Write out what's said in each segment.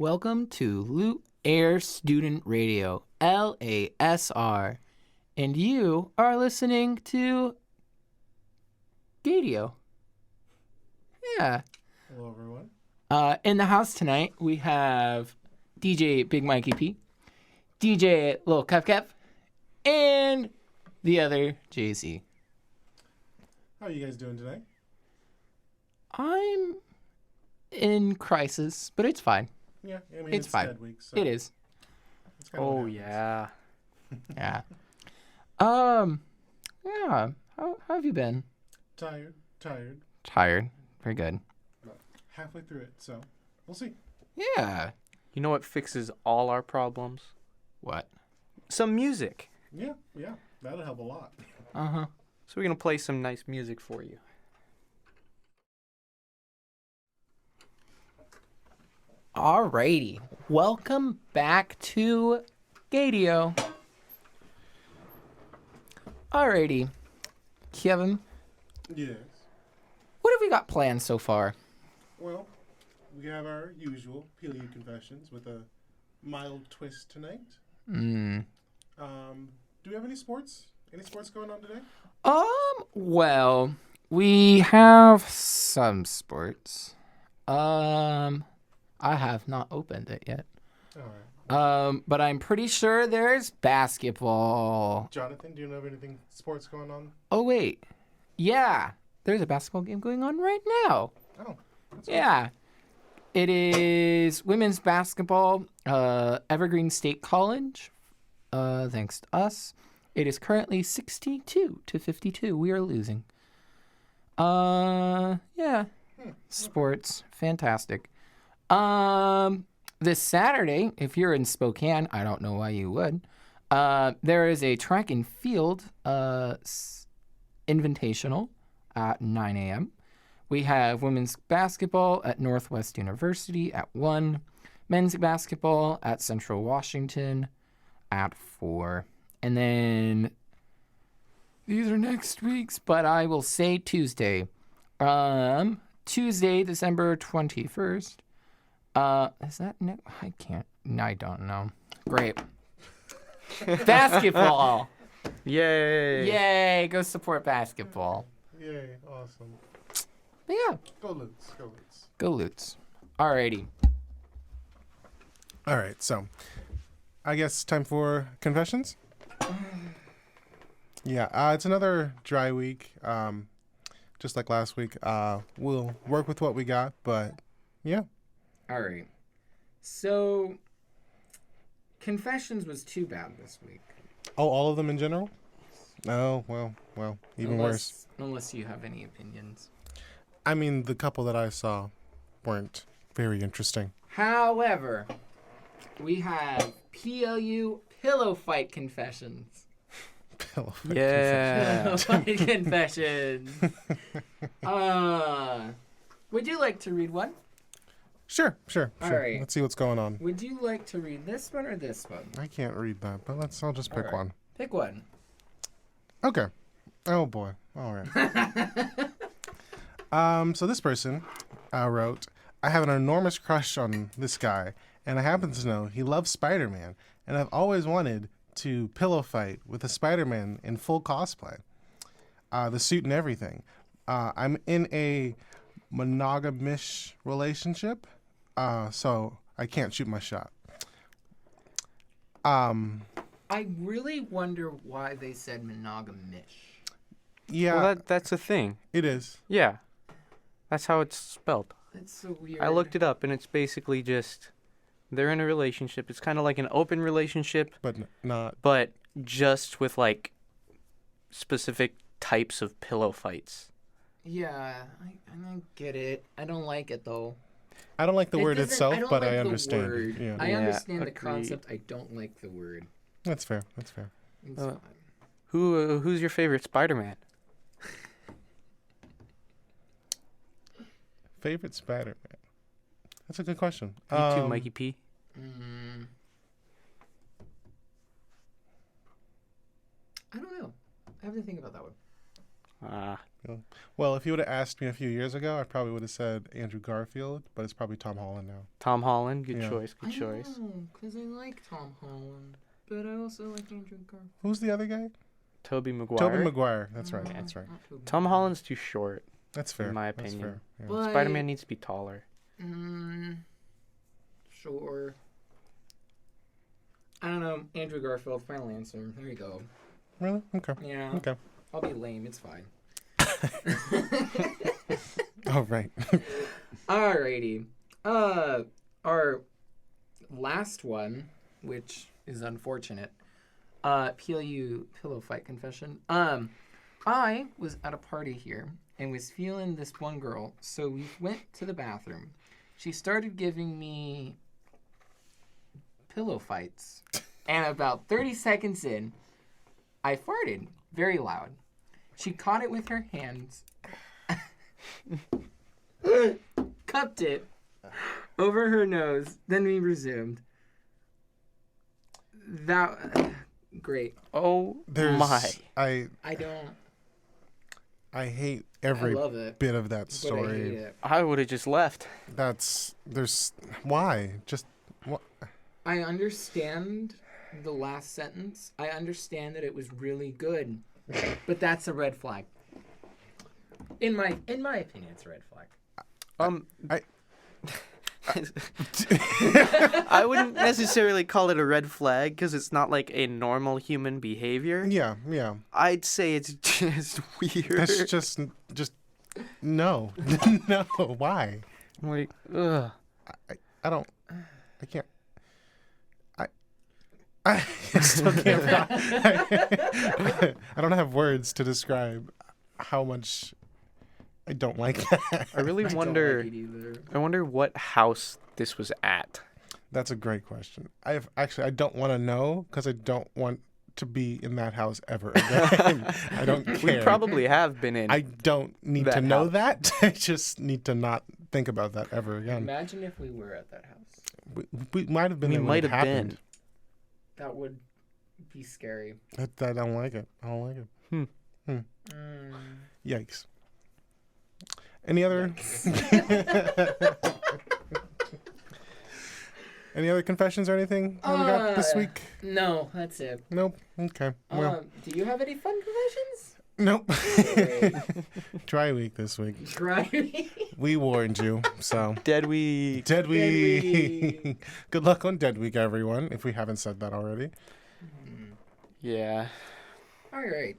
Welcome to Loot Air Student Radio, LASR, and you are listening to Gaydio. Yeah. Hello, everyone. In the house tonight, we have DJ Big Mikey P, DJ Lil Kev, and the other JC. How are you guys doing today? I'm in crisis, but it's fine. Yeah, I mean, It's fine. Dead week, so It is. it's kinda what happens. Yeah. Yeah. Yeah. How have you been? Tired. Tired. Very good. About halfway through it, so we'll see. Yeah. You know what fixes all our problems? What? Some music. Yeah, that'll help a lot. Uh-huh. So we're going to play some nice music for you. Alrighty. Welcome back to Gaydio. Alrighty. Kevin, Yes. what have we got planned so far? Well, we have our usual PLU confessions with a mild twist tonight. Do we have any sports? Any sports going on today? Well, we have some sports. I have not opened it yet. All right. But I'm pretty sure there's basketball. Jonathan, do you know of anything sports going on? Oh, wait. Yeah. There's a basketball game going on right now. Oh, that's Yeah. It is women's basketball, Evergreen State College, thanks to us. It is currently 62-52. We are losing. Yeah. Sports. Fantastic. This Saturday, if you're in Spokane, I don't know why you would, there is a track and field invitational at 9 a.m. We have women's basketball at Northwest University at 1, men's basketball at Central Washington at 4. And then these are next week's, but I will say Tuesday. Tuesday, December 21st. Is that no? I can't. I don't know. Great. Basketball. Yay. Yay. Go support basketball. Yay, awesome. But yeah. Go Lutes, go Lutes. Go Lutes. Alrighty. All right, so I guess time for confessions. Yeah, it's another dry week. Just like last week. We'll work with what we got, but yeah. Alright. So, confessions was too bad this week. Oh, all of them in general? Oh, well, even worse. Unless you have any opinions. I mean, the couple that I saw weren't very interesting. However, we have PLU pillow fight confessions. Pillow fight Yeah. Pillow fight confessions. Would you like to read one? Sure. All right. Let's see what's going on. Would you like to read this one or this one? I can't read that, but I'll just pick All right. one. Pick one. Okay. Oh boy. All right. So this person wrote, I have an enormous crush on this guy, and I happen to know he loves Spider-Man, and I've always wanted to pillow fight with a Spider-Man in full cosplay, the suit and everything. I'm in a monogamish relationship, so I can't shoot my shot. I really wonder why they said monogamish. Yeah, Well, that's a thing. it is. Yeah. That's how it's spelled. That's so weird. I looked it up, and it's basically just they're in a relationship. It's kind of like an open relationship, But not. but just with, like, specific types of pillow fights. Yeah, I don't get it. I don't like it though. I don't like the word doesn't- itself, don't but like I the understand. word. Yeah, I Yeah, understand the agreed. concept. I don't like the word. that's fair. It's Uh, fine. Who's your favorite Spider-Man? Favorite Spider-Man? That's a good question. You too, Mikey P. I don't know. I have to think about that one. Yeah. Well, if you would have asked me a few years ago, I probably would have said Andrew Garfield, but it's probably Tom Holland now. Tom Holland, good Yeah. choice, good choice. Because I like Tom Holland, but I also like Andrew Garfield. Who's the other guy? Tobey Maguire. Tobey Maguire. That's right. Yeah. That's right. Tom Holland's too short, That's fair. in my That's opinion. fair. Yeah. But, Spider-Man needs to be taller. Sure. I don't know. Andrew Garfield, final answer. There you go. Really? Okay. Yeah. Okay. I'll be lame. It's fine. Oh, right. Alrighty. Our last one, which is unfortunate. PLU pillow fight confession. I was at a party here and was feeling this one girl, so we went to the bathroom. She started giving me pillow fights, and about 30 seconds in, I farted very loud. She caught it with her hands, cupped it over her nose, then we resumed. That great. Oh my. I I hate every I love it, bit of that but I hate story. it. I would have just left. Why? Just what? I understand the last sentence. I understand that it was really good, but that's a red flag. In my opinion, it's a red flag. I wouldn't necessarily call it a red flag because it's not like a normal human behavior. Yeah. I'd say it's just weird. That's just no, no. Why? Like, ugh. I don't. I can't. I still can't. I don't have words to describe how much I don't like that. I really wonder. Don't like it either. I wonder what house this was at. That's a great question. I don't want to know because I don't want to be in that house ever again. I don't care. We probably have been in. I don't need that to know house. that. I just need to not think about that ever again. Imagine if we were at that house. We might have been We there when might it have been. happened. That would be scary. I don't like it. I don't like it. Yikes. Any other? Any other confessions or anything that we got this week? No, that's it. Nope. Okay. Well, Do you have any fun confessions? nope. Great. Dry week this week. Try me. We warned you. So Dead week. Dead week. week. Good luck on Dead Week, everyone. If we haven't said that already. Yeah. All right.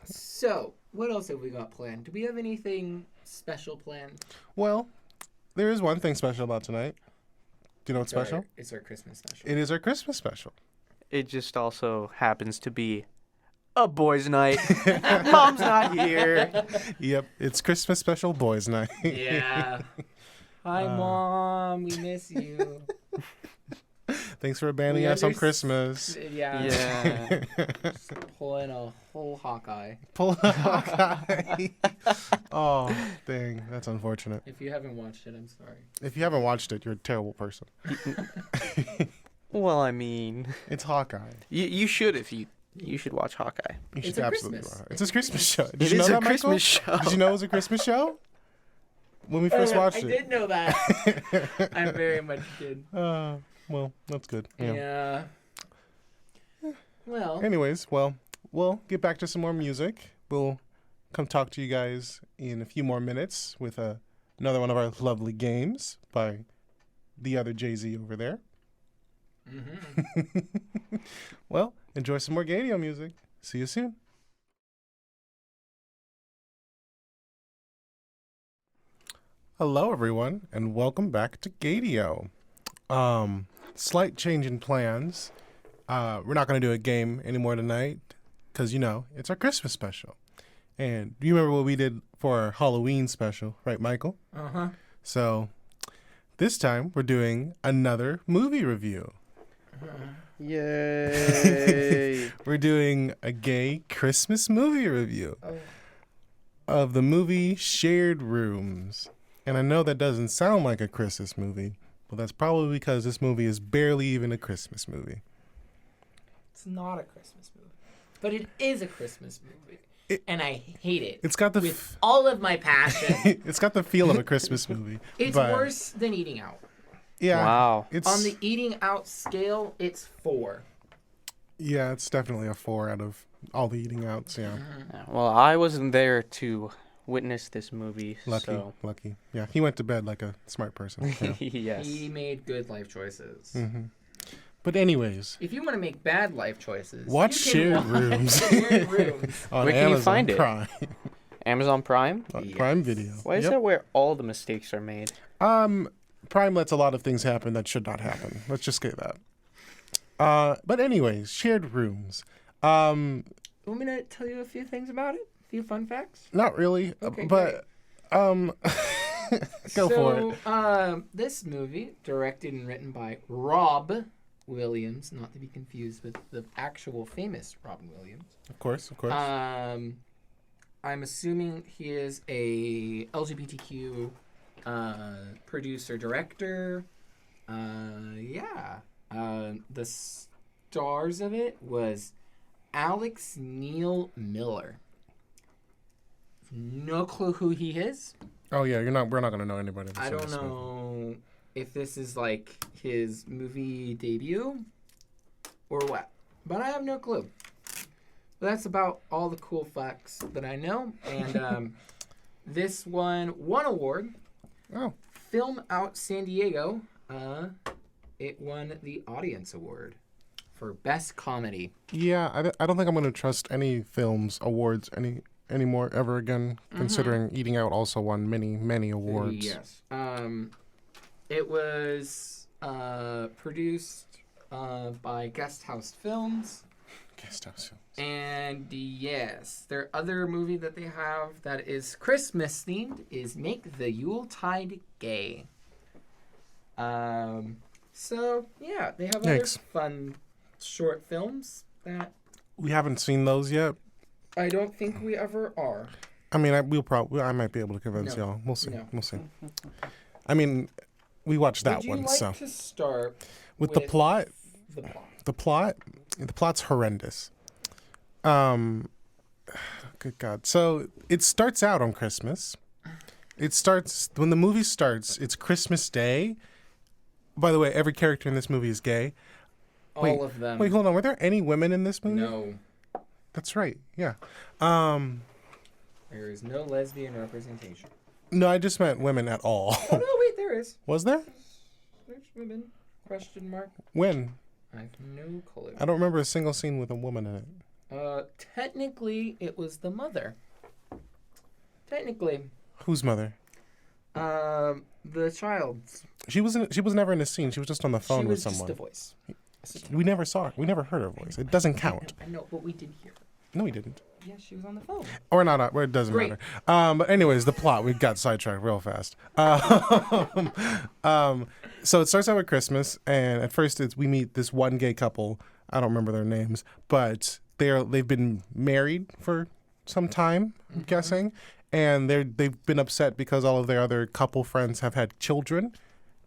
So, what else have we got planned? Do we have anything special planned? Well, there is one thing special about tonight. Do you know what's special? It's our Christmas special. It is our Christmas special. It just also happens to be a boys' night. Mom's not here. Yep, it's Christmas special boys' night. Yeah. Hi, Mom. We miss you. Thanks for abandoning us on Christmas. Yeah. Yeah. Just pulling a whole Hawkeye. Pull a Hawkeye. Oh, dang. That's unfortunate. If you haven't watched it, I'm sorry. If you haven't watched it, you're a terrible person. Well, I mean, It's Hawkeye. you should if you should watch Hawkeye. You It's should a absolutely Christmas. watch it. It's a Christmas show. Did It you know is a that, Michael? Christmas show. Did you know it was a Christmas show? When we first watched I it. did know that. I very much did. Well, that's good. Yeah. Well, Anyways, well, we'll get back to some more music. We'll come talk to you guys in a few more minutes with another one of our lovely games by the other Jay-Z over there. Well, enjoy some more Gaydio music. See you soon. Hello, everyone, and welcome back to Gaydio. Slight change in plans. We're not going to do a game anymore tonight because, it's our Christmas special. And do you remember what we did for our Halloween special, right, Michael? uh-huh. So this time we're doing another movie review. Yay. We're doing a gay Christmas movie review of the movie Shared Rooms. And I know that doesn't sound like a Christmas movie, but that's probably because this movie is barely even a Christmas movie. It's not a Christmas movie, but it is a Christmas movie. and I hate it. It's got the with all of my passion. it's got the feel of a Christmas movie. It's but, worse than Eating Out. Yeah. Wow. It's On the Eating Out scale, it's 4. yeah, it's definitely a 4 out of all the eating outs. Yeah. Yeah, well, I wasn't there to witness this movie, so Lucky. Yeah, he went to bed like a smart person. Yeah. yes. He made good life choices. Mm-hmm. But anyways, If you want to make bad life choices, watch you can Shared watch Rooms Shared Rooms. on Where can you Amazon find it? Prime. Amazon Prime? Prime Video. Why is that where all the mistakes are made? Prime lets a lot of things happen that should not happen. Let's just get that. But anyways, Shared Rooms. Want me to tell you a few things about it? A few fun facts? Not really, Okay, but go for it. This movie, directed and written by Rob Williams, not to be confused with the actual famous Robin Williams. Of course. I'm assuming he is a LGBTQ producer director. The stars of it was Alex Neil Miller. No clue who he is. Oh yeah, we're not gonna know anybody. I don't know if this is like his movie debut or what, but I have no clue. But that's about all the cool facts that I know. And this won one award. Oh. Film Out San Diego. It won the Audience Award for Best Comedy. Yeah, I don't think I'm gonna trust any films awards anymore ever again. Considering Eating Out also won many awards. Yes. It was produced by Guest House Films. Guest House Films. And yes, their other movie that they have that is Christmas themed is Make the Yuletide Gay. So yeah, they have other fun short films that we haven't seen those yet. I don't think we ever are. I mean, I might be able to convince y'all. We'll see. No. We'll see. I mean, we watched that Would you one. like So to start with the plot. The plot. The plot's horrendous. Good God. So it starts out on Christmas. When the movie starts, it's Christmas Day. By the way, every character in this movie is gay. All of them. Wait, hold on. Were there any women in this movie? No. That's right. Yeah. There is no lesbian representation. No, I just meant women at all. Oh no, wait, there is. Was there? There's women. Question mark. When? I have no clue. I don't remember a single scene with a woman in it. Technically, it was the mother. Technically. Whose mother? The child's. She was never in a scene. She was just on the phone with someone. She was just a voice. We never saw her. We never heard her voice. It doesn't count. I know, but we did hear her. No, we didn't. Yeah, she was on the phone. Or not. It doesn't Great. matter. But anyways, the plot. We got sidetracked real fast. So it starts out with Christmas, and at first we meet this one gay couple. I don't remember their names, but they've been married for some time, I'm guessing, and they've been upset because all of their other couple friends have had children,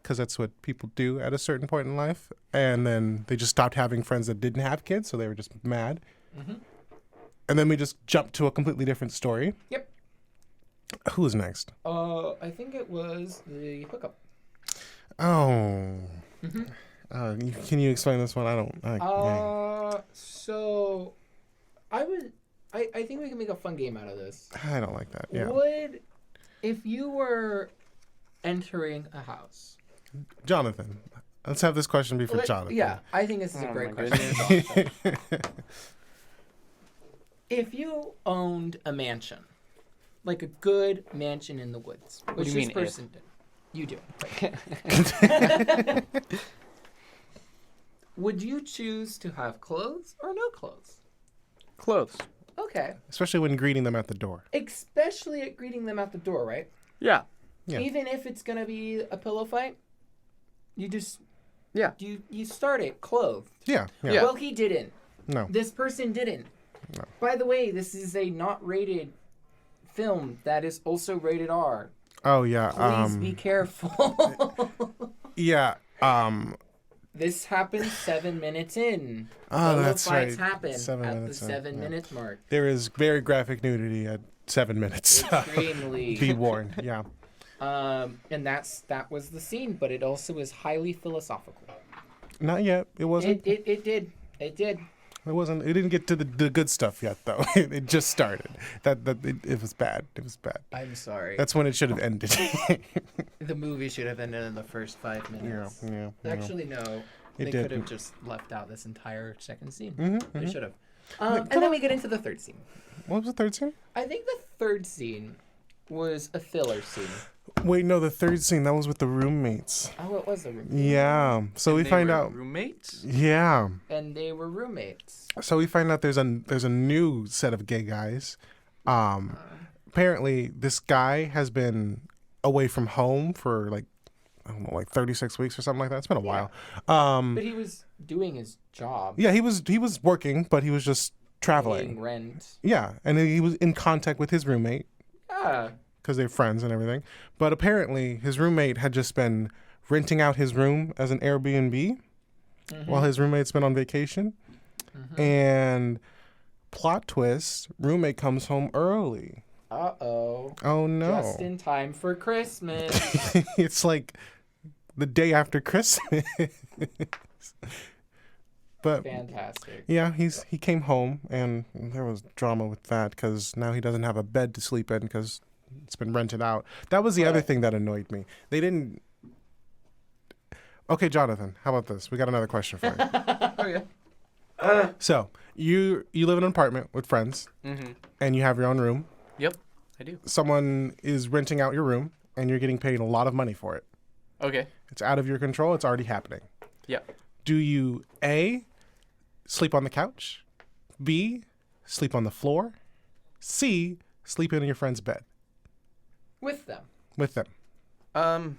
because that's what people do at a certain point in life, and then they just stopped having friends that didn't have kids, so they were just mad. And then we just jumped to a completely different story. Yep. Who was next? I think it was the hookup. Oh. Can you explain this one? I don't. So, I think we can make a fun game out of this. I don't like that. Yeah. If you were entering a house. Jonathan, let's have this question be for Jonathan. Yeah, I think this is a great question. If you owned a mansion, like a good mansion in the woods, which this person did, you do. Would you choose to have clothes or no clothes? Clothes. Okay. Especially when greeting them at the door. Especially at greeting them at the door, right? Yeah. Even if it's gonna be a pillow fight, you just you start it clothed. Yeah. Well, he didn't. No. This person didn't. No. By the way, this is a not rated film that is also rated R. Oh yeah. Please be careful. Yeah. This happened 7 minutes in. Oh, Pillow that's fights right. happen 7 at the minutes in, 7 minute mark. There is very graphic nudity at 7 minutes. Extremely. Be warned. Yeah. And that was the scene, but it also is highly philosophical. Not yet. It wasn't. It did. It wasn't. It didn't get to the good stuff yet, though. It just started. It was bad. It was bad. I'm sorry. That's when it should have ended. The movie should have ended in the first 5 minutes. Yeah. Actually, no. They did. could have just left out this entire second scene. Mm-hmm, They should have. And then we get into the third scene. What was the third scene? I think the third scene was a filler scene. Wait, no, the third scene, that was with the roommates. Oh, it was a roommate. Yeah. So we find out. Roommates? Yeah. And they were roommates. So we find out there's a new set of gay guys. Apparently, this guy has been away from home for like, I don't know, like 36 weeks or something like that. It's been a while. But he was doing his job. Yeah, he was working, but he was just traveling. Paying rent. Yeah, and he was in contact with his roommate Yeah. because they're friends and everything. But apparently, his roommate had just been renting out his room as an Airbnb while his roommate's been on vacation. And plot twist, roommate comes home early. Uh-oh. Oh, no. Just in time for Christmas. It's like the day after Christmas. But Fantastic. yeah, he came home, and there was drama with that because now he doesn't have a bed to sleep in because it's been rented out. That was the other thing that annoyed me. They didn't. Okay, Jonathan, how about this? We got another question for you. Okay. So you live in an apartment with friends, and you have your own room. Yep, I do. Someone is renting out your room, and you're getting paid a lot of money for it. Okay. It's out of your control. It's already happening. Yep. Do you A, sleep on the couch, B, sleep on the floor, C, sleep in your friend's bed With them. with them?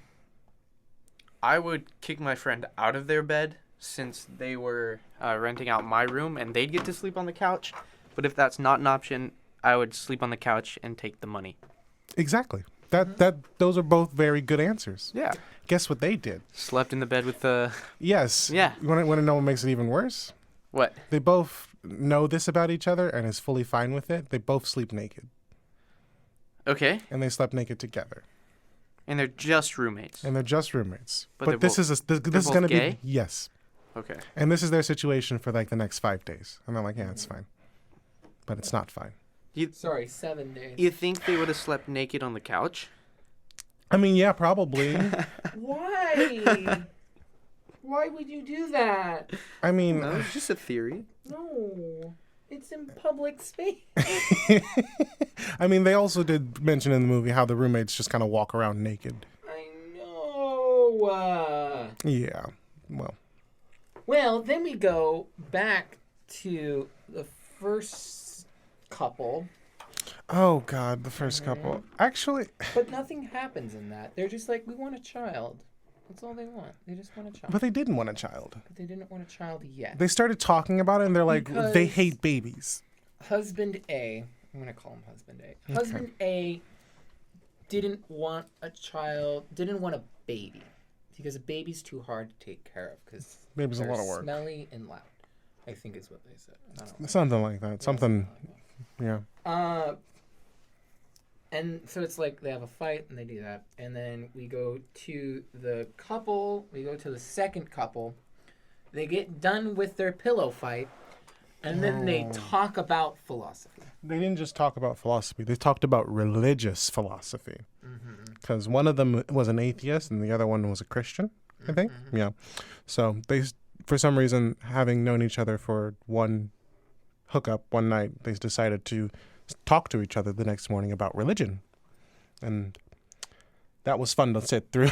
I would kick my friend out of their bed since they were renting out my room and they'd get to sleep on the couch. But if that's not an option, I would sleep on the couch and take the money. Exactly. Those are both very good answers. Yeah. Guess what they did? Slept in the bed with the... Yes. Yeah. You want to know what makes it even worse? What? They both know this about each other and is fully fine with it. They both sleep naked. Okay. And they slept naked together. And they're just roommates. And they're just roommates. But But they're this both- is this they're is both going to be gay? yes. Okay. And this is their situation for like the next 5 days. And I'm like, yeah, it's fine. But it's not fine. Sorry, 7 days. You think they would have slept naked on the couch? I mean, yeah, probably. Why? Why would you do that? I mean, No, it's just a theory. No. It's in public space. I mean, they also did mention in the movie how the roommates just kind of walk around naked. I know. Yeah. Well, Well, then we go back to the first couple, oh God, the first couple. Actually, but nothing happens in that. They're just like, we want a child. That's all they want. They just want a child. but they didn't want a child. But they didn't want a child yet. They started talking about it and they're like, Because- they hate babies. Husband A, I'm going to call him Husband A. Husband A didn't want a child, didn't want a baby. Because a baby's too hard to take care of. Because Baby's a they're lot of work. smelly and loud, I think is what they said. I don't know. Something like that. Something, yeah. And so it's like they have a fight and they do that. And then we go to the couple. We go to the second couple. They get done with their pillow fight. And then they talk about philosophy. They didn't just talk about philosophy. They talked about religious philosophy. Because one of them was an atheist and the other one was a Christian, I think. Yeah. So they, for some reason, having known each other for one hookup one night, they decided to talk to each other the next morning about religion. And that was fun to sit through.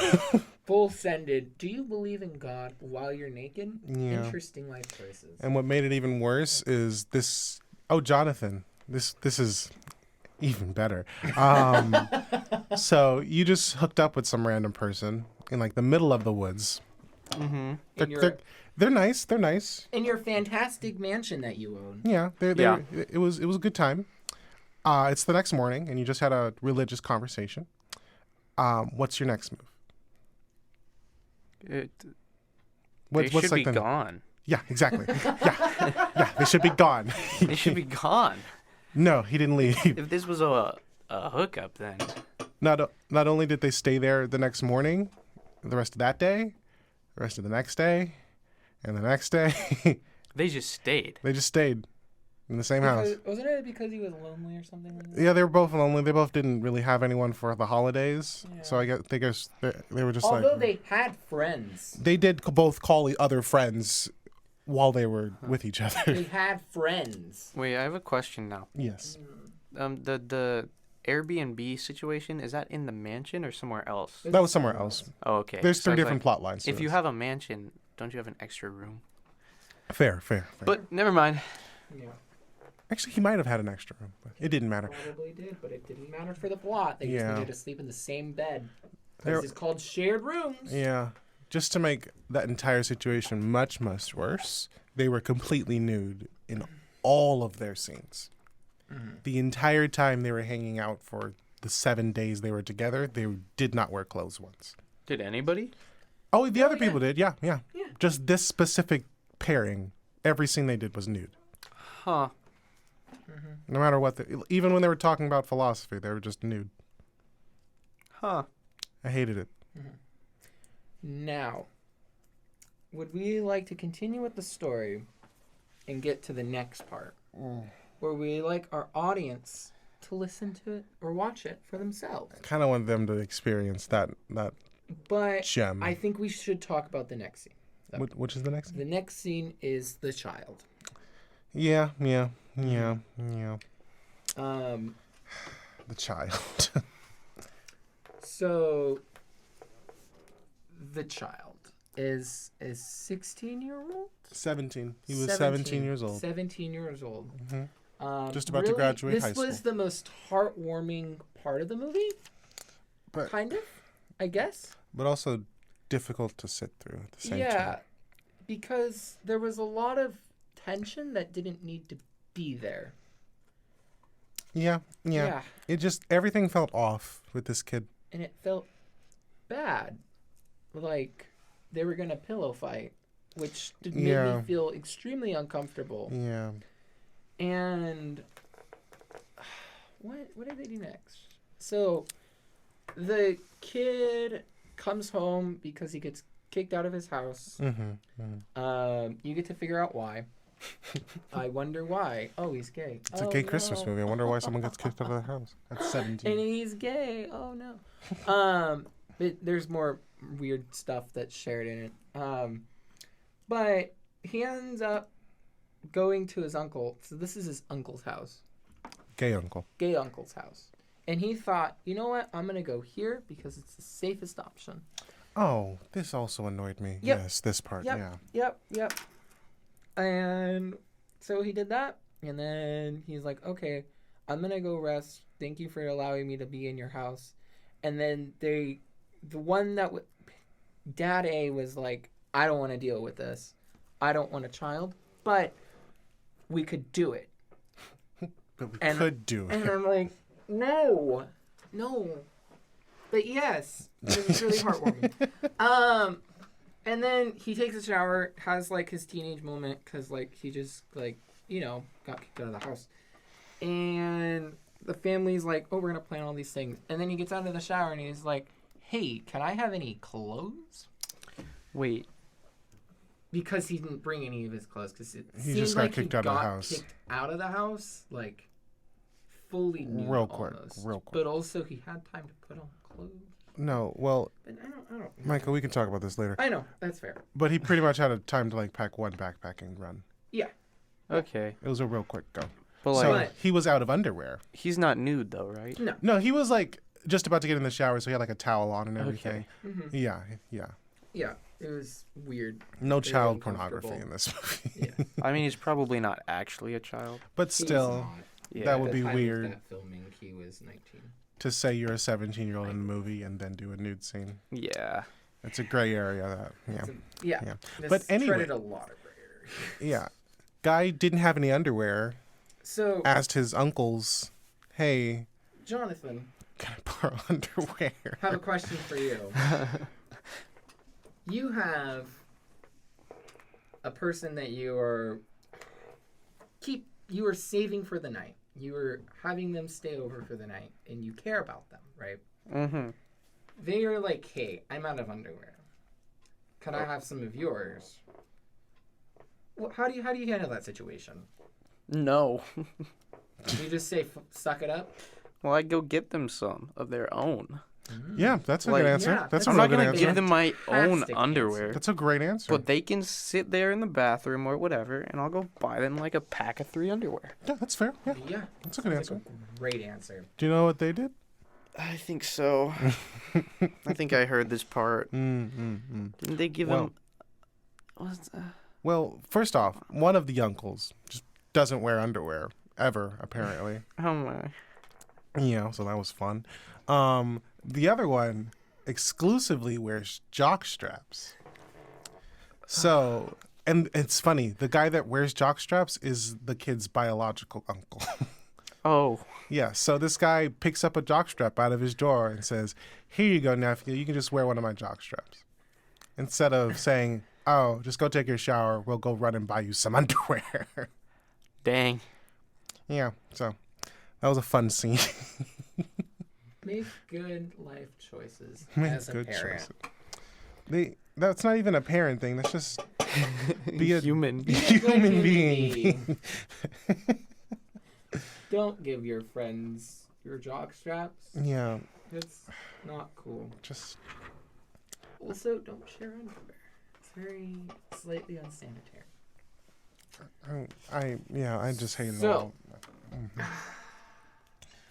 Full sended. Do you believe in God while you're naked? Yeah. Interesting life choices. And what made it even worse is this. Oh, Jonathan, this is even better. So you just hooked up with some random person in like the middle of the woods. Mm-hmm. They're nice. They're nice. In your fantastic mansion that you own. Yeah. Yeah. It was a good time. It's the next morning, and you just had a religious conversation. What's your next move? They What's should like be the gone. Yeah, exactly. Yeah, they should be gone. They should be gone. No, he didn't leave. If this was a hookup, then Not only did they stay there the next morning, the rest of that day, the rest of the next day, and the next day, they just stayed. they just stayed in the same house. Wasn't it because he was lonely or something like that? Yeah, they were both lonely. They both didn't really have anyone for the holidays, so I guess they were just Although like they had friends. they did both call other friends while they were with each other. They had friends. Wait, I have a question now. Yes, The Airbnb situation, is that in the mansion or somewhere else? that was somewhere else. Oh, okay. There's So three I was different like, plot lines. to If you this. have a mansion, don't you have an extra room? fair. But never mind. Yeah, Actually, he might have had an extra room, but it didn't matter. probably did, but it didn't matter for the plot. They just Yeah. needed to sleep in the same bed. There- This is called shared rooms. Yeah. Just to make that entire situation much, much worse, they were completely nude in all of their scenes. The entire time they were hanging out for the 7 days they were together, they did not wear clothes once. Did anybody? Oh, the other yeah. people did. Yeah. Yeah. Just this specific pairing, every scene they did was nude. Huh. No matter what. Even when they were talking about philosophy, they were just nude. Huh. I hated it. Now, would we like to continue with the story and get to the next part? Where we like our audience to listen to it or watch it for themselves. Kind of want them to experience that But gem. I think we should talk about the next scene. Which is the next? The next scene is the child. Yeah. Um, The child. so the child is 16-year-old? 17. He was 17 years old. 17 years old. Just about to graduate high This was school. the most heartwarming part of the movie. But- kind of, I guess. But also difficult to sit through at the same Yeah, time. because there was a lot of tension that didn't need to be there. Yeah. It just, everything felt off with this kid. And it felt bad. Like they were going to pillow fight, which made Yeah. me feel extremely uncomfortable. Yeah. And what did they do next? So the kid comes home because he gets kicked out of his house. You get to figure out why. I wonder why. Oh, he's gay. It's a gay Christmas movie. I wonder why someone gets kicked out of the house at 17. And he's gay. Oh no. But there's more weird stuff that's shared in it. But he ends up going to his uncle. So this is his uncle's house. Gay uncle. Gay uncle's house. And he thought, you know what? I'm going to go here because it's the safest option. Oh, this also annoyed me. Yep. Yes, this part, yeah. Yep. And so he did that. And then he's like, okay, I'm going to go rest. Thank you for allowing me to be in your house. And then the one that Dad A was like, I don't want to deal with this. I don't want a child, but we could do it. But we could do And it. I'm like, no. But yes, it was really heartwarming. And then he takes a shower, has like his teenage moment because like he just like got kicked out of the house, and the family's like, oh, we're gonna plan all these things. And then he gets out of the shower and he's like, hey, can I have any clothes? Wait. Because he didn't bring any of his clothes because it He seemed just got like kicked he out of the got house. kicked out of the house like fully nude Real quick. But also he had time to put on clothes. No, well, But I don't. Michael, we can talk about this later. I know that's fair. But he pretty much had a time to like pack one backpacking run. Yeah. Okay. It was a real quick go. But So like, he was out of underwear. he's not nude though, right? No. No, he was like just about to get in the shower, so he had like a towel on and everything. Okay. Yeah. Yeah. It was weird. No Very child pornography uncomfortable. in this movie. Yeah. I mean, he's probably not actually a child. But still, Yeah. that would At be the time of weird that filming, he was 19. to say you're a 17-year-old in a movie and then do a nude scene. Yeah. It's a gray area. That Yeah. Yeah. This But anyway- treaded a lot of gray area. yeah. Guy didn't have any underwear. So, Asked his uncles, "Hey, Jonathan, can I borrow underwear?" have a question for you. You have a person that you are saving for the night. You are having them stay over for the night, and you care about them, right? Mm-hmm. They are like, hey, I'm out of underwear. Can I have some of yours? Well, how do you handle that situation? No. You just say, suck it up? Well, I'd go get them some of their own. Yeah, that's a Like, good answer. yeah, that's a I'm real not good gonna answer. give them my own Fantastic underwear. That's a great answer. But they can sit there in the bathroom or whatever, and I'll go buy them like a pack of 3 underwear. Yeah, that's fair. Yeah, Yeah. that's a good Sounds answer. like a great answer. Do you know what they did? I think so. I think I heard this part. Didn't they give Well- him? What's Well, first off, one of the uncles just doesn't wear underwear ever, apparently. Oh my! So that was fun. The other one exclusively wears jock straps. So, and it's funny, the guy that wears jock straps is the kid's biological uncle. Oh, Yeah, so this guy picks up a jock strap out of his drawer and says, "Here you go, nephew. You can just wear one of my jock straps." Instead of saying, "Oh, just go take your shower. We'll go run and buy you some underwear." dang! Yeah, so that was a fun scene. Make good life choices Make as a good parent. choices. That's not even a parent thing. That's just be a Human. Be a good human being. Don't give your friends your jock straps. Yeah, It's not cool. just Also, don't share underwear. It's very slightly unsanitary. I just hate it So- all.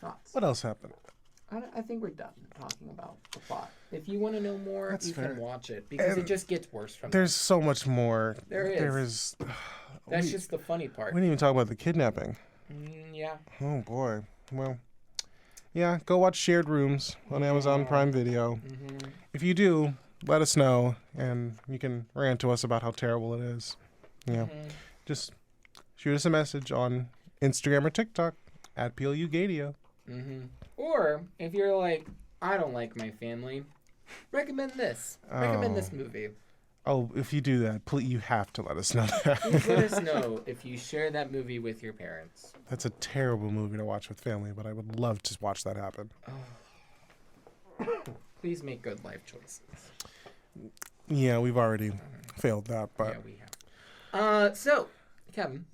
Thoughts? What else happened? I think we're done talking about the plot. If you want to know more, That's you fair. can watch it because it And just gets worse from there. There's so much more. There is. There is. That's we, just the funny part. we didn't even talk about the kidnapping. Yeah. Oh boy. Well, yeah. Go watch Shared Rooms on Amazon Prime Video. Mm-hmm. If you do, let us know, and you can rant to us about how terrible it is. Yeah. Just shoot us a message on Instagram or TikTok at PLU Gaydio. Mm-hmm. Or if you're like, I don't like my family, recommend this. Recommend this movie. Oh, if you do that, please, you have to let us know that. Please let us know if you share that movie with your parents. That's a terrible movie to watch with family, but I would love to watch that happen. Please make good life choices. Yeah, we've already failed that, but Yeah, we have. So, Kevin,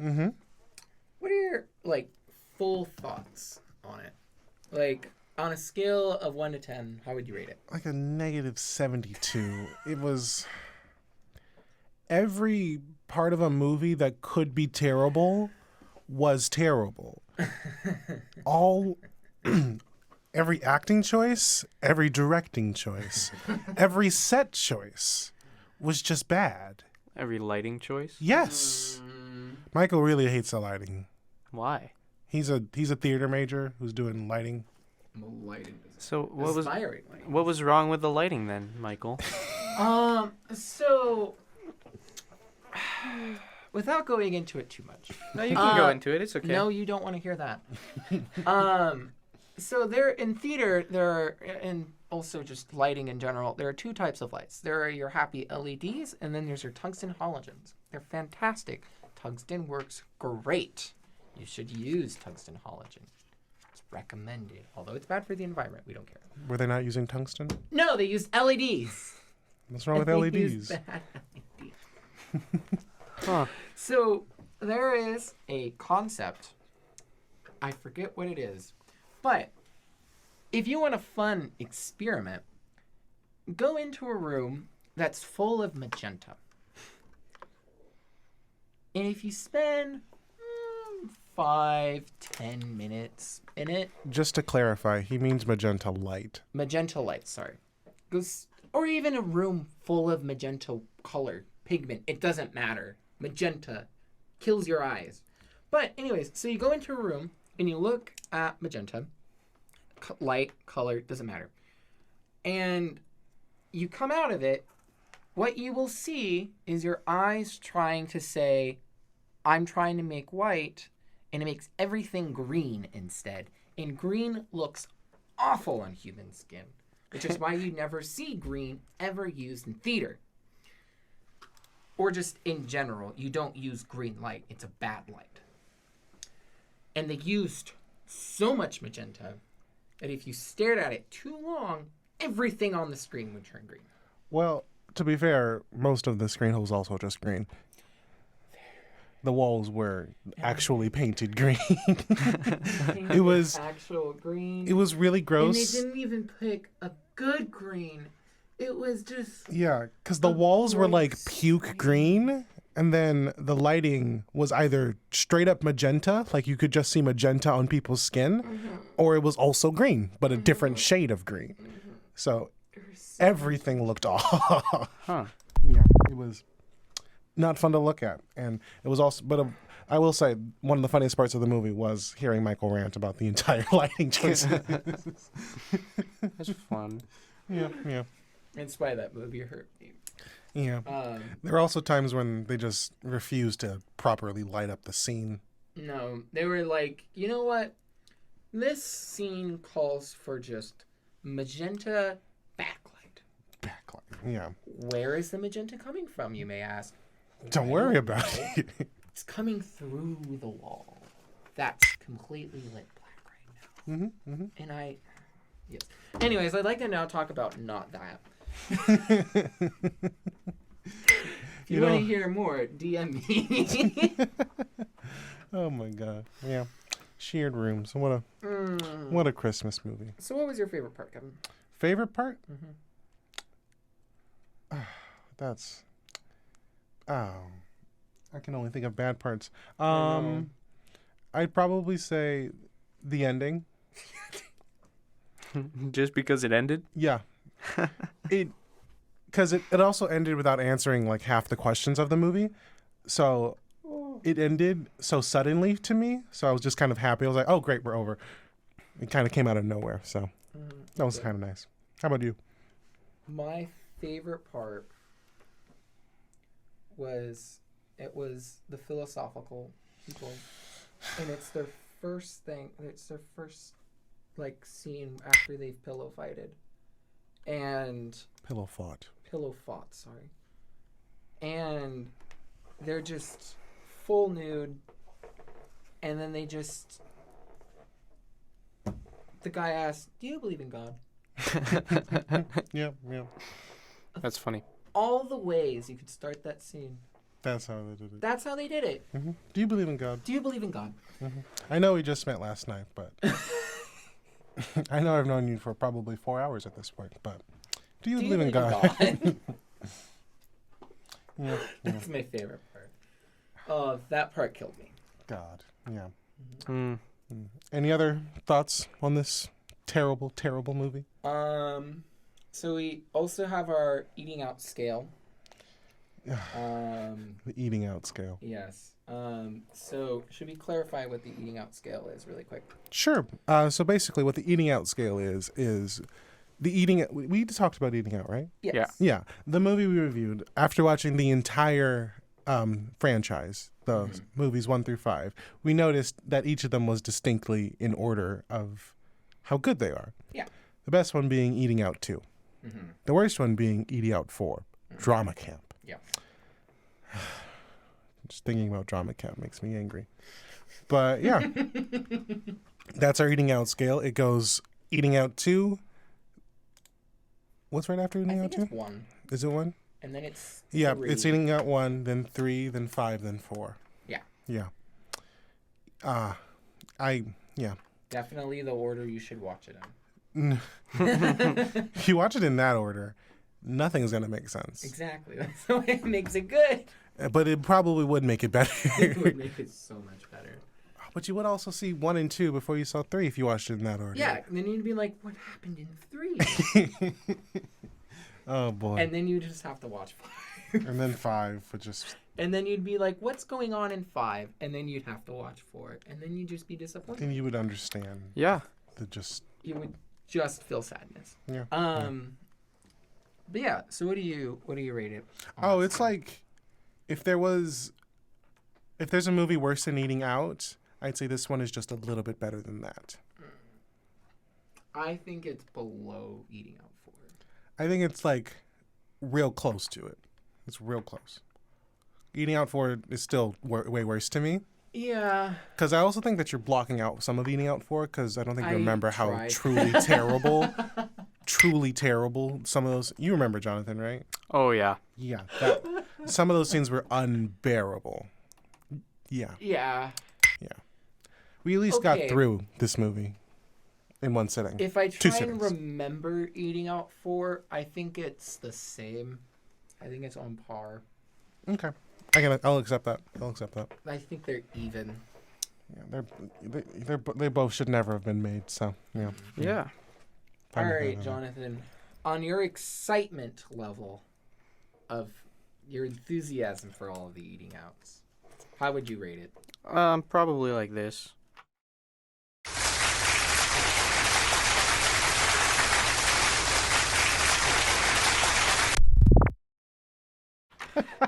what are your full thoughts on it? Like on a scale of 1 to 10, how would you rate it? like a negative 72. It was every part of a movie that could be terrible was terrible. All every acting choice, every directing choice, every set choice was just bad. Every lighting choice. Yes. Michael really hates the lighting. Why? He's a theater major who's doing lighting. Lighting. So what was Aspiring lighting. what was wrong with the lighting then, Michael? So without going into it too much. No, you can go into it. It's okay. No, you don't want to hear that. So there in theater, and also just lighting in general, there are 2 types of lights. There are your happy LEDs, and then there's your tungsten halogens. They're fantastic. Tungsten works great. You should use tungsten halogen. It's recommended. Although it's bad for the environment, we don't care. Were they not using tungsten? No, they used LEDs. What's wrong with They LEDs? used bad LEDs. Huh. So there is a concept. I forget what it is. But if you want a fun experiment, go into a room that's full of magenta. And if you spend 5-10 minutes in it, Just to clarify, he means magenta light. magenta light, sorry. Or even a room full of magenta color pigment. It doesn't matter. Magenta kills your eyes. But anyways, so you go into a room and you look at magenta, light, color, doesn't matter. And you come out of it, what you will see is your eyes trying to say, I'm trying to make white, and it makes everything green instead. And green looks awful on human skin, which is why you never see green ever used in theater. or just in general, you don't use green light. It's a bad light. And they used so much magenta that if you stared at it too long, everything on the screen would turn green. Well, to be fair, most of the screen was also just green. The walls were actually painted green. It was actual green. It was really And gross. they didn't even pick a good green. It was just Yeah, because the walls were like puke green, and then the lighting was either straight up magenta, like you could just see magenta on people's skin, or it was also green, but a different shade of green. So everything looked off. Huh. Yeah, it was not fun to look at, and it was also. But I will say, one of the funniest parts of the movie was hearing Michael rant about the entire lighting choices. That's fun. Yeah, yeah. That's why that movie hurt me. Yeah. There are also times when they just refuse to properly light up the scene. No, they were like, you know what? This scene calls for just magenta backlight. Backlight. Yeah. Where is the magenta coming from, you may ask? Don't worry about it. It's coming through the wall. That's completely lit black right now. And yes. Anyways, I'd like to now talk about not that. If you want to hear more, DM me. Oh my god. Yeah. Shared rooms. What a Christmas movie. So what was your favorite part, Kevin? Favorite part? That's I can only think of bad parts. I'd probably say the ending. Just because it ended? Yeah. Because it also ended without answering like half the questions of the movie. So it ended so suddenly to me. So I was just kind of happy. I was like, oh, great, we're over. It kind of came out of nowhere. So that was kind of nice. How about you? My favorite part was the philosophical people. And it's their first thing. It's their first like scene after they've pillow fighted. And Pillow fought, sorry. And they're just full nude, and then the guy asked, "Do you believe in God?" Yeah. That's funny. All the ways you could start that scene. That's how they did it. That's how they did it. Do you believe in God? Do you believe in God? I know we just met last night, but I know I've known you for probably 4 hours at this point, but do you believe in God? Yeah. That's my favorite part. Oh, that part killed me. God. Yeah. Any other thoughts on this terrible, terrible movie? So we also have our eating out scale. The eating out scale. Yes. So should we clarify what the eating out scale is really quick? Sure. So basically what the eating out scale is the eating. We talked about eating out, right? Yes. Yeah. Yeah. The movie we reviewed, after watching the entire franchise, the movies 1 through 5, we noticed that each of them was distinctly in order of how good they are. Yeah. The best one being Eating Out 2. The worst one being Eating Out 4. Drama Camp. Yeah. Just thinking about Drama Camp makes me angry. But yeah, that's our Eating Out scale. It goes Eating Out 2. What's right after Eating Out 2? It's 1. Is it 1? And then it's 3. It's Eating Out 1, then 3, then 5, then 4. Yeah. Yeah. Yeah. Definitely the order you should watch it in. If you watch it in that order, nothing's going to make sense. Exactly. That's the way it makes it good. But it probably would make it better. It would make it so much better. But you would also see 1 and 2 before you saw 3 if you watched it in that order. Yeah, and then you'd be like, what happened in 3? Oh, boy. And then you just have to watch 5. And then 5 would just... And then you'd be like, what's going on in 5? And then you'd have to watch 4. And then you'd just be disappointed. Then you would understand. Yeah. You would just feel sadness. Yeah. But yeah, so what do you rate it? Oh, it's like if there's a movie worse than Eating Out, I'd say this one is just a little bit better than that. I think it's below Eating Out 4. I think it's like real close to it. It's real close. Eating out for is still way worse to me. Yeah. Because I also think that you're blocking out some of eating out for, because I don't think you I remember how tried. truly terrible some of those. You remember, Jonathan, right? Oh yeah. Yeah. Some of those scenes were unbearable. Yeah. Yeah. We at least got Okay. through this movie in one sitting. If I Two try and sittings. remember Eating Out 4, I think it's the same. I think it's on par. Okay. I'll accept that. I think they're even. Yeah, they both should never have been made. So yeah. Yeah. Fine All with right, that. Jonathan. On your excitement level of your enthusiasm for all of the eating outs, how would you rate it? Probably like this.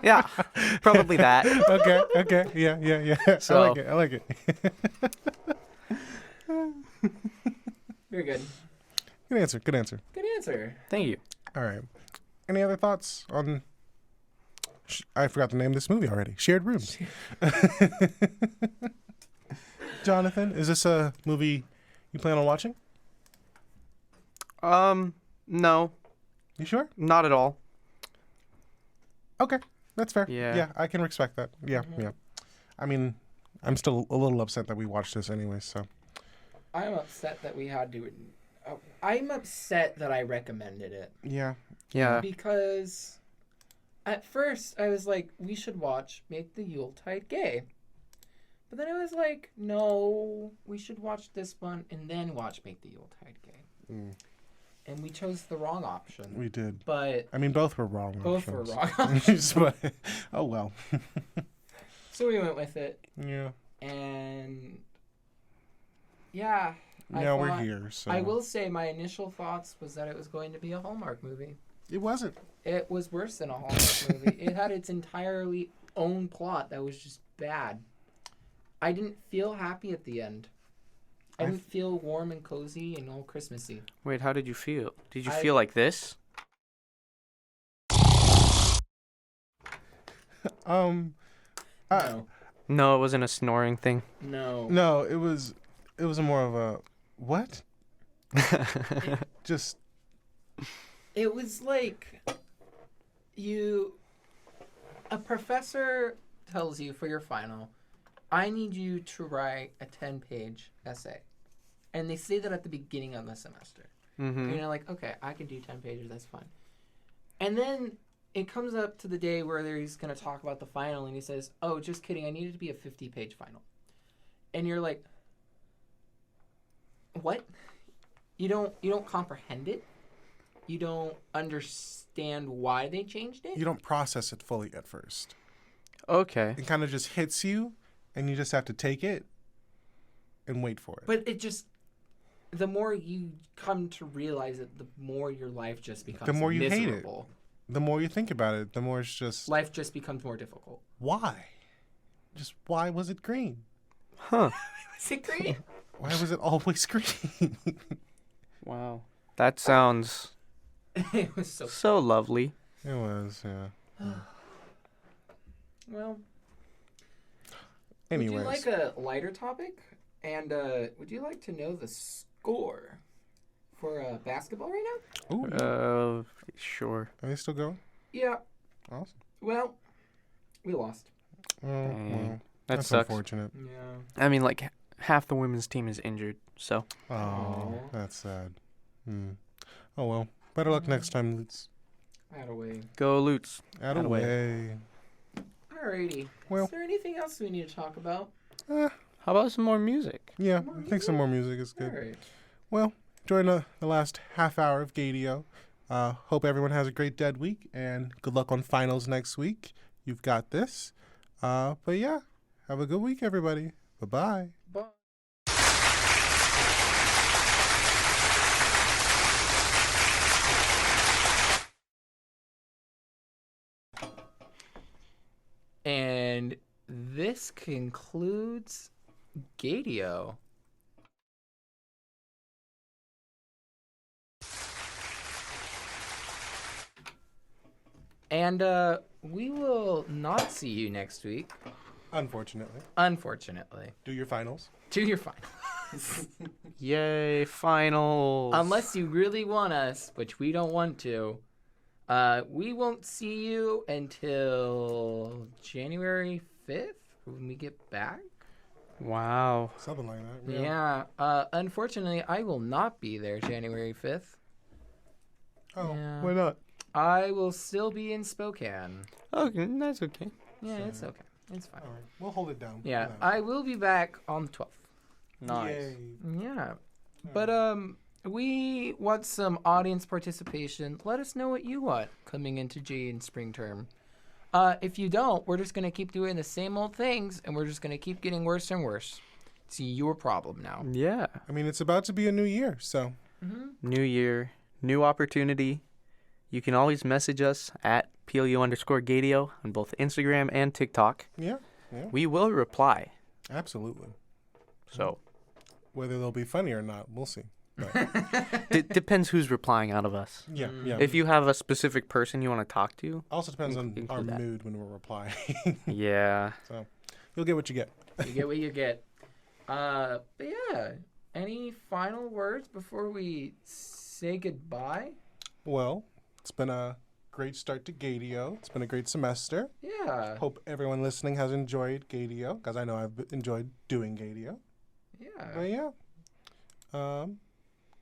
Yeah, probably that. Okay. Yeah. So- I like it. Very good. Good answer. Good answer. Thank you. All right. Any other thoughts on? I forgot the name of this movie already. Shared Rooms. Jonathan, is this a movie you plan on watching? No, You sure? not at all. Okay, that's fair. Yeah. Yeah, I can respect that. Yeah. I mean, I'm still a little upset that we watched this anyway. So. I'm upset that we had to. I'm upset that I recommended it Yeah. Yeah. because at first I was like, we should watch Make the Yuletide Gay. But then I was like, no, we should watch this one and then watch Make the Yuletide Gay. Mm, And we chose the wrong option. we did. But I mean, both were wrong. both were options. wrong options. But, oh well. So we went with it. Yeah. And yeah. Now we're here. So I will say my initial thoughts was that it was going to be a Hallmark movie. It wasn't. It was worse than a Hallmark movie. It had its entirely own plot that was just bad. I didn't feel happy at the end. I didn't feel warm and cozy and all Christmassy. Wait, how did you feel? Did you I- feel like this? No. No, it wasn't a snoring thing. No. No, it was a more of a what? Just It was like a professor tells you for your final, I need you to write a 10-page essay. And they say that at the beginning of the semester. Mm-hmm. And you're like, okay, I can do 10 pages, that's fine. And then it comes up to the day where he's going to talk about the final, and he says, oh, just kidding, I need it to be a 50-page final. And you're like, what? You don't comprehend it? You don't understand why they changed it? you don't process it fully at first. Okay. It kind of just hits you, and you just have to take it and wait for it. But it just, the more you come to realize it, the more your life just becomes The more you hate it. miserable. The more you think about it, the more it's just Life just becomes more difficult. why? Just why was it green? Huh. Is it green? Why was it always green? Wow. That sounds It was so... so lovely. It was, yeah. Well, Anyways, would you like a lighter topic? And would you like to know the score for basketball right now? ooh, Sure. are they still going? Yeah. Awesome. Well, we lost. Oh, Dang. well, That that's sucks. unfortunate. Yeah. I mean, like, half the women's team is injured, so. Oh, Aw. that's sad. Oh well. Better luck next time, Lutz. Away. Go Lutz. Out Atta away. Alrighty. Well- Is there anything else we need to talk about? How about some more music? Yeah, More I think some more music is good. Alright. Well, enjoying the last half hour of Gaydio. Hope everyone has a great dead week, and good luck on finals next week. You've got this. But yeah, have a good week, everybody. Bye-bye. Bye. And this concludes Gaydio. And we will not see you next week, unfortunately. Do your finals. Do your finals. Yay, finals. Unless you really want us, which we don't want to. We won't see you until January 5th when we get back. Wow. Something like that. Yeah. Yeah. Unfortunately, I will not be there January 5th. Oh, Yeah. why not? I will still be in Spokane. Okay, that's okay. Yeah, it's okay. It's fine. All right. We'll hold it down. Yeah, for now. I will be back on the 12th. Nice. Yay. Yeah. But we want some audience participation. Let us know what you want coming into G and spring term. If you don't, we're just going to keep doing the same old things, and we're just going to keep getting worse and worse. It's your problem now. Yeah. I mean, it's about to be a new year, so. New year, new opportunity. You can always message us at PLU_Gaydio on both Instagram and TikTok. Yeah. We will reply. Absolutely. So Whether they'll be funny or not, we'll see. depends who's replying out of us. Yeah. If you have a specific person you want to talk to, Also depends on include our that. mood when we're replying. yeah. So you'll get what you get. You get what you get. But yeah, any final words before we say goodbye? Well, it's been a great start to Gaydio. It's been a great semester. Yeah. Hope everyone listening has enjoyed Gaydio, because I know I've enjoyed doing Gaydio. But Yeah. yeah.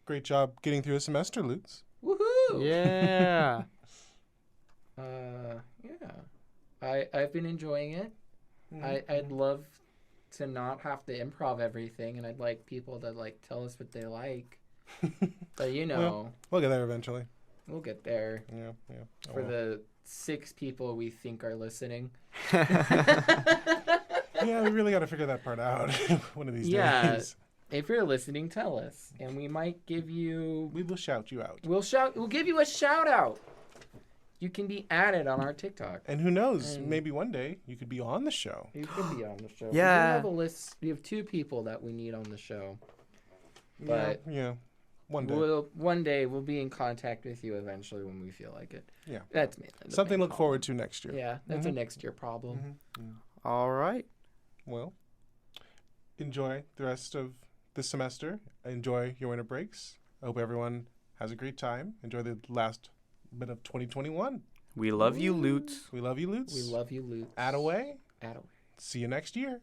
Great job getting through a semester, Lutz. Woohoo! Yeah. Yeah. I've been enjoying it. I'd love to not have to improv everything, and I'd like people to like tell us what they like. But you know, We'll get there eventually. we'll get there Yeah. Oh, for well. the 6 people we think are listening. Yeah, we really got to figure that part out one of these Yeah. days. If you're listening, tell us, and we might give you. We will shout you out. We'll give you a shout out. You can be added on our TikTok. And who knows, And- maybe one day you could be on the show. You could be on the show. Yeah. We have a list. We have 2 people that we need on the show. But Yeah. One day. one day we'll be in contact with you eventually when we feel like it. Yeah. That's mainly the Something to main look problem. forward to next year. Yeah, that's a next year problem. All right. Well, enjoy the rest of this semester. Enjoy your winter breaks. I hope everyone has a great time. Enjoy the last bit of 2021. We love you, Lutz. We love you, Lutz. We love you, Luke. Attaway. Attaway. See you next year.